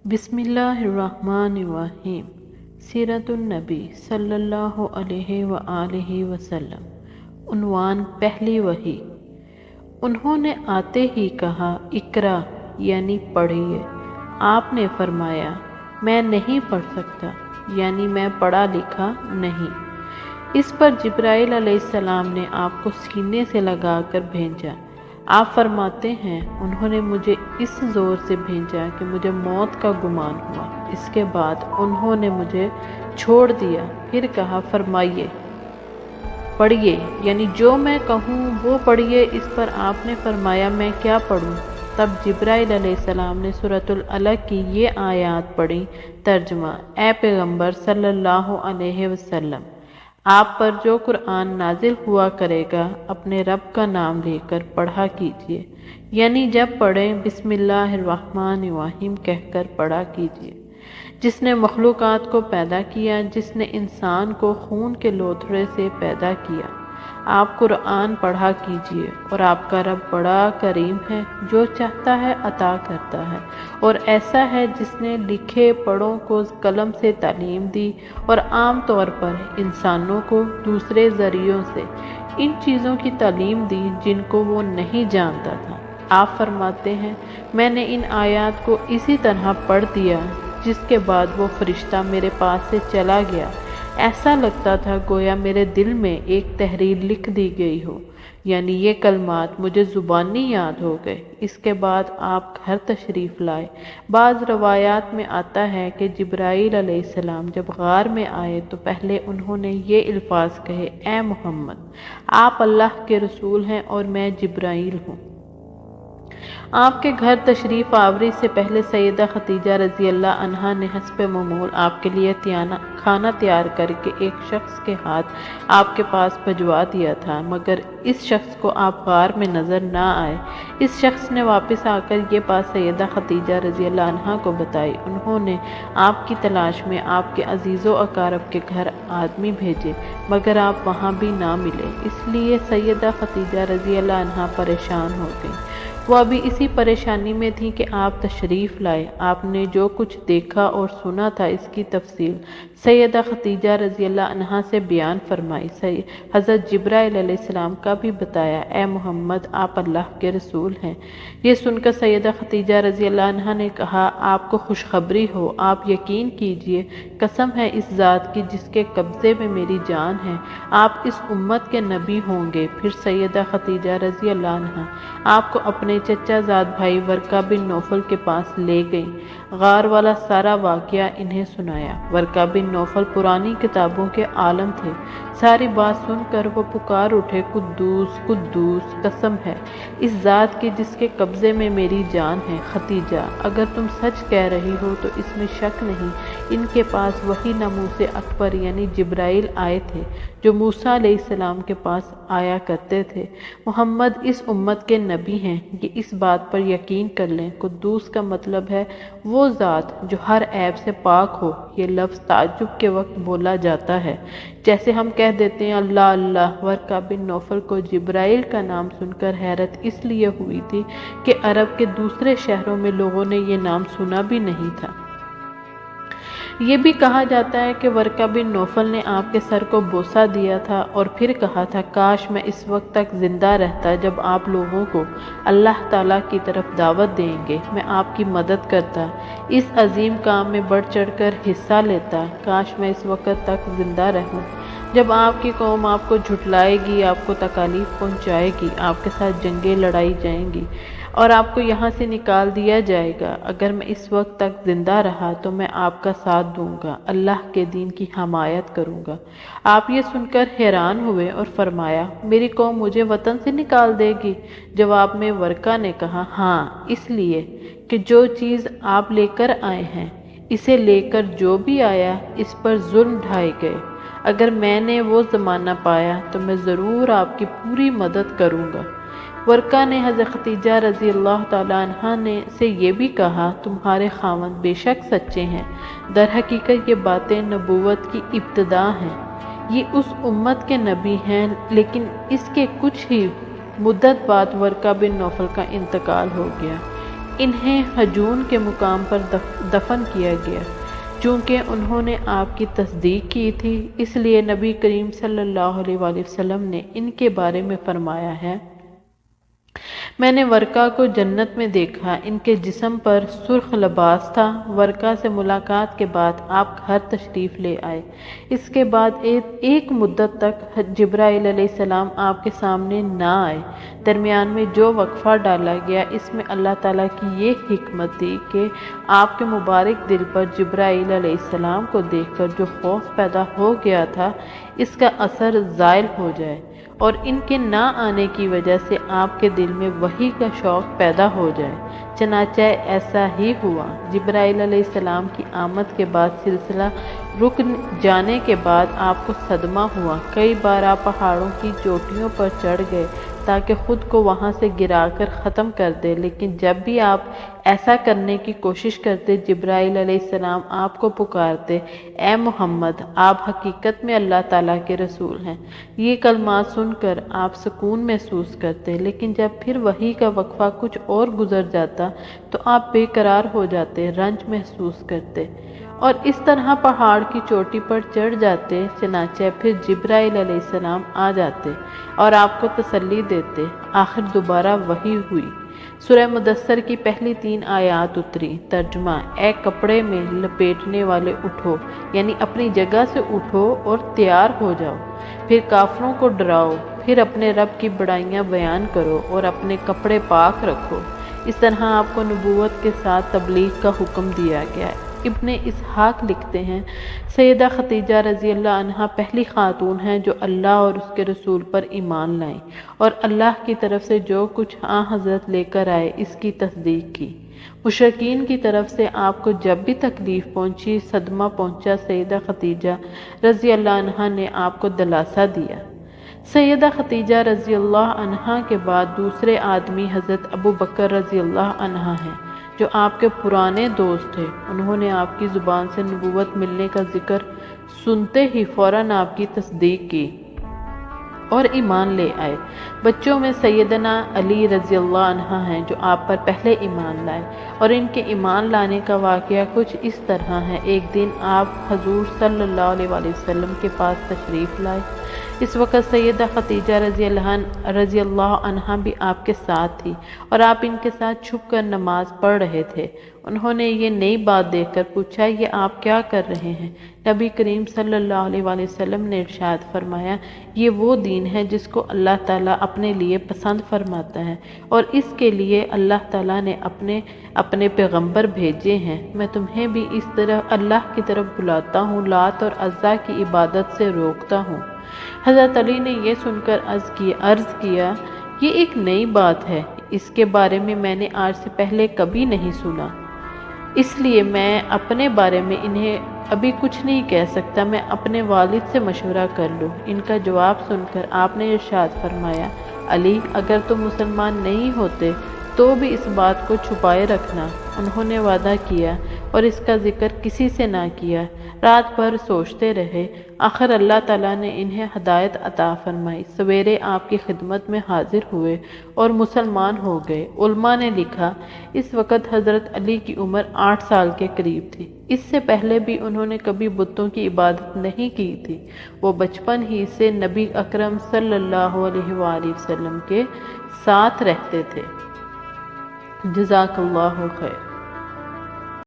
بسم اللہ الرحمن الرحیم۔ سیرت النبی صلی اللہ علیہ وآلہ وسلم۔ عنوان پہلی وحی۔ انہوں نے آتے ہی کہا اقرا یعنی پڑھیے۔ آپ نے فرمایا میں نہیں پڑھ سکتا یعنی میں پڑھا لکھا نہیں۔ اس پر جبرائیل علیہ السلام نے آپ کو سینے سے لگا کر بھیجا۔ آپ فرماتے ہیں انہوں نے مجھے اس زور سے بھیجا کہ مجھے موت کا گمان ہوا۔ اس کے بعد انہوں نے مجھے چھوڑ دیا، پھر کہا فرمائیے پڑھیے یعنی جو میں کہوں وہ پڑھیے۔ اس پر آپ نے فرمایا میں کیا پڑھوں؟ تب جبرائیل علیہ السلام نے سورۃ العلق کی یہ آیات پڑھی۔ ترجمہ: اے پیغمبر صلی اللہ علیہ وسلم، آپ پر جو قرآن نازل ہوا کرے گا اپنے رب کا نام لے کر پڑھا کیجیے، یعنی جب پڑھیں بسم اللہ الرحمن الرحیم کہہ کر پڑھا کیجیے۔ جس نے مخلوقات کو پیدا کیا، جس نے انسان کو خون کے لوتھڑے سے پیدا کیا، آپ قرآن پڑھا کیجیے۔ اور آپ کا رب بڑا کریم ہے، جو چاہتا ہے عطا کرتا ہے، اور ایسا ہے جس نے لکھے پڑھوں کو قلم سے تعلیم دی، اور عام طور پر انسانوں کو دوسرے ذریعوں سے ان چیزوں کی تعلیم دی جن کو وہ نہیں جانتا تھا۔ آپ فرماتے ہیں میں نے ان آیات کو اسی طرح پڑھ دیا، جس کے بعد وہ فرشتہ میرے پاس سے چلا گیا۔ ایسا لگتا تھا گویا میرے دل میں ایک تحریر لکھ دی گئی ہو، یعنی یہ کلمات مجھے زبانی یاد ہو گئے۔ اس کے بعد آپ گھر تشریف لائے۔ بعض روایات میں آتا ہے کہ جبرائیل علیہ السلام جب غار میں آئے تو پہلے انہوں نے یہ الفاظ کہے، اے محمد، آپ اللہ کے رسول ہیں اور میں جبرائیل ہوں۔ آپ کے گھر تشریف آوری سے پہلے سیدہ خدیجہ رضی اللہ عنہا نے حسب معمول آپ کے لیے کھانا تیار کر کے ایک شخص کے ہاتھ آپ کے پاس بھجوا دیا تھا، مگر اس شخص کو آپ غار میں نظر نہ آئے۔ اس شخص نے واپس آ کر یہ بات سیدہ خدیجہ رضی اللہ عنہا کو بتائی۔ انہوں نے آپ کی تلاش میں آپ کے عزیز و اقارب کے گھر آدمی بھیجے، مگر آپ وہاں بھی نہ ملے۔ اس لیے سیدہ خدیجہ رضی اللہ عنہا پریشان ہو گئیں۔ وہ ابھی اسی پریشانی میں تھی کہ آپ تشریف لائے۔ آپ نے جو کچھ دیکھا اور سنا تھا اس کی تفصیل سیدہ خدیجہ رضی اللہ عنہا سے بیان فرمائی۔ حضرت جبرائیل علیہ السلام کا بھی بتایا، اے محمد، آپ اللہ کے رسول ہیں۔ یہ سن کر سیدہ خدیجہ رضی اللہ عنہا نے کہا آپ کو خوشخبری ہو، آپ یقین کیجئے، قسم ہے اس ذات کی جس کے قبضے میں میری جان ہے، آپ اس امت کے نبی ہوں گے۔ پھر سیدہ خدیجہ رضی اللہ عنہا آپ کو اپنے چچا زاد بھائی ورقہ بن نوفل کے پاس لے گئیں۔ غار والا سارا واقعہ انہیں سنایا۔ ورقہ بن نوفل پرانی کتابوں کے عالم تھے۔ ساری بات سن کر وہ پکار اٹھے، قدوس قدوس، قسم ہے اس ذات کی جس کے قبضے میں میری جان ہے، خدیجہ، اگر تم سچ کہہ رہی ہو تو اس میں شک نہیں، ان کے پاس وہی ناموس اکبر یعنی جبرائیل آئے تھے جو موسیٰ علیہ السلام کے پاس آیا کرتے تھے۔ محمد اس امت کے نبی ہیں، یہ اس بات پر یقین کر لیں۔ قدوس کا مطلب ہے وہ ذات جو ہر عیب سے پاک ہو۔ یہ لفظ تعجب کے وقت بولا جاتا ہے، جیسے ہم کہہ دیتے ہیں اللہ اللہ۔ ورقہ بن نوفل کو جبرائیل کا نام سن کر حیرت اس لیے ہوئی تھی کہ عرب کے دوسرے شہروں میں لوگوں نے یہ نام سنا بھی نہیں تھا۔ یہ بھی کہا جاتا ہے کہ ورقہ بن نوفل نے آپ کے سر کو بوسہ دیا تھا اور پھر کہا تھا کاش میں اس وقت تک زندہ رہتا جب آپ لوگوں کو اللہ تعالیٰ کی طرف دعوت دیں گے، میں آپ کی مدد کرتا، اس عظیم کام میں بڑھ چڑھ کر حصہ لیتا۔ کاش میں اس وقت تک زندہ رہوں جب آپ کی قوم آپ کو جھٹلائے گی، آپ کو تکالیف پہنچائے گی، آپ کے ساتھ جنگیں لڑائی جائیں گی اور آپ کو یہاں سے نکال دیا جائے گا۔ اگر میں اس وقت تک زندہ رہا تو میں آپ کا ساتھ دوں گا، اللہ کے دین کی حمایت کروں گا۔ آپ یہ سن کر حیران ہوئے اور فرمایا میری قوم مجھے وطن سے نکال دے گی؟ جواب میں ورقہ نے کہا ہاں، اس لیے کہ جو چیز آپ لے کر آئے ہیں، اسے لے کر جو بھی آیا اس پر ظلم ڈھائے گئے۔ اگر میں نے وہ زمانہ پایا تو میں ضرور آپ کی پوری مدد کروں گا۔ ورقہ نے حضرت خدیجہ رضی اللہ تعالیٰ عنہا سے یہ بھی کہا تمہارے خاوند بے شک سچے ہیں، در حقیقت یہ باتیں نبوت کی ابتدا ہیں، یہ اس امت کے نبی ہیں۔ لیکن اس کے کچھ ہی مدت بعد ورقہ بن نوفل کا انتقال ہو گیا۔ انہیں حجون کے مقام پر دفن کیا گیا۔ چونکہ انہوں نے آپ کی تصدیق کی تھی، اس لیے نبی کریم صلی اللہ علیہ وآلہ وسلم نے ان کے بارے میں فرمایا ہے، میں نے ورقہ کو جنت میں دیکھا، ان کے جسم پر سرخ لباس تھا۔ ورقہ سے ملاقات کے بعد آپ گھر تشریف لے آئے۔ اس کے بعد ایک مدت تک جبرائیل علیہ السلام آپ کے سامنے نہ آئے۔ درمیان میں جو وقفہ ڈالا گیا، اس میں اللہ تعالیٰ کی یہ حکمت تھی کہ آپ کے مبارک دل پر جبرائیل علیہ السلام کو دیکھ کر جو خوف پیدا ہو گیا تھا، اس کا اثر زائل ہو جائے اور ان کے نہ آنے کی وجہ سے آپ کے دل میں وحی کا شوق پیدا ہو جائے۔ چنانچہ ایسا ہی ہوا۔ جبرائیل علیہ السلام کی آمد کے بعد سلسلہ رک جانے کے بعد آپ کو صدمہ ہوا۔ کئی بار آپ پہاڑوں کی چوٹیوں پر چڑھ گئے تاکہ خود کو وہاں سے گرا کر ختم کر دے، لیکن جب بھی آپ ایسا کرنے کی کوشش کرتے، جبرائیل علیہ السلام آپ کو پکارتے، اے محمد، آپ حقیقت میں اللہ تعالیٰ کے رسول ہیں۔ یہ کلمات سن کر آپ سکون محسوس کرتے، لیکن جب پھر وحی کا وقفہ کچھ اور گزر جاتا تو آپ بے قرار ہو جاتے، رنج محسوس کرتے اور اس طرح پہاڑ کی چوٹی پر چڑھ جاتے۔ چنانچہ پھر جبرائیل علیہ السلام آ جاتے اور آپ کو تسلی دیتے۔ آخر دوبارہ وحی ہوئی۔ سورہ مدثر کی پہلی 3 آیات اتری۔ ترجمہ: اے کپڑے میں لپیٹنے والے اٹھو، یعنی اپنی جگہ سے اٹھو اور تیار ہو جاؤ، پھر کافروں کو ڈراؤ، پھر اپنے رب کی بڑائیاں بیان کرو اور اپنے کپڑے پاک رکھو۔ اس طرح آپ کو نبوت کے ساتھ تبلیغ کا حکم دیا گیا ہے۔ ابن اسحاق لکھتے ہیں، سیدہ خدیجہ رضی اللہ عنہا پہلی خاتون ہیں جو اللہ اور اس کے رسول پر ایمان لائیں اور اللہ کی طرف سے جو کچھ حضرت لے کر آئے اس کی تصدیق کی۔ مشرکین کی طرف سے آپ کو جب بھی تکلیف پہنچی، صدمہ پہنچا، سیدہ خدیجہ رضی اللہ عنہا نے آپ کو دلاسا دیا۔ سیدہ خدیجہ رضی اللہ عنہا کے بعد دوسرے آدمی حضرت ابو بکر رضی اللہ عنہ ہیں، جو آپ کے پرانے دوست تھے۔ انہوں نے آپ کی زبان سے نبوت ملنے کا ذکر سنتے ہی فوراً آپ کی تصدیق کی اور ایمان لے آئے۔ بچوں میں سیدنا علی رضی اللہ عنہ ہیں جو آپ پر پہلے ایمان لائے، اور ان کے ایمان لانے کا واقعہ کچھ اس طرح ہے۔ ایک دن آپ حضور صلی اللہ علیہ وآلہ وسلم کے پاس تشریف لائے۔ اس وقت سیدہ خدیجہ رضی اللہ عنہا بھی آپ کے ساتھ تھی اور آپ ان کے ساتھ چھپ کر نماز پڑھ رہے تھے۔ انہوں نے یہ نئی بات دیکھ کر پوچھا، یہ آپ کیا کر رہے ہیں؟ نبی کریم صلی اللہ علیہ وآلہ وسلم نے ارشاد فرمایا، یہ وہ دین ہے جس کو اللہ تعالیٰ اپنے لیے پسند فرماتا ہے اور اس کے لیے اللہ تعالیٰ نے اپنے پیغمبر بھیجے ہیں۔ میں تمہیں بھی اس طرح اللہ کی طرف بلاتا ہوں، لات اور عزا کی عبادت سے روکتا ہوں۔ حضرت علی نے یہ سن کر عرض کیا، یہ ایک نئی بات ہے، اس کے بارے میں نے آج سے پہلے کبھی نہیں سنا، اس لیے میں اپنے بارے میں انہیں ابھی کچھ نہیں کہہ سکتا، میں اپنے والد سے مشورہ کر لوں۔ ان کا جواب سن کر آپ نے ارشاد فرمایا، علی، اگر تم مسلمان نہیں ہوتے تو بھی اس بات کو چھپائے رکھنا۔ انہوں نے وعدہ کیا اور اس کا ذکر کسی سے نہ کیا۔ رات بھر سوچتے رہے، آخر اللہ تعالیٰ نے انہیں ہدایت عطا فرمائی۔ سویرے آپ کی خدمت میں حاضر ہوئے اور مسلمان ہو گئے۔ علماء نے لکھا، اس وقت حضرت علی کی عمر 8 سال کے قریب تھی۔ اس سے پہلے بھی انہوں نے کبھی بتوں کی عبادت نہیں کی تھی۔ وہ بچپن ہی سے نبی اکرم صلی اللہ علیہ وآلہ وسلم کے ساتھ رہتے تھے۔ جزاک اللہ خیر۔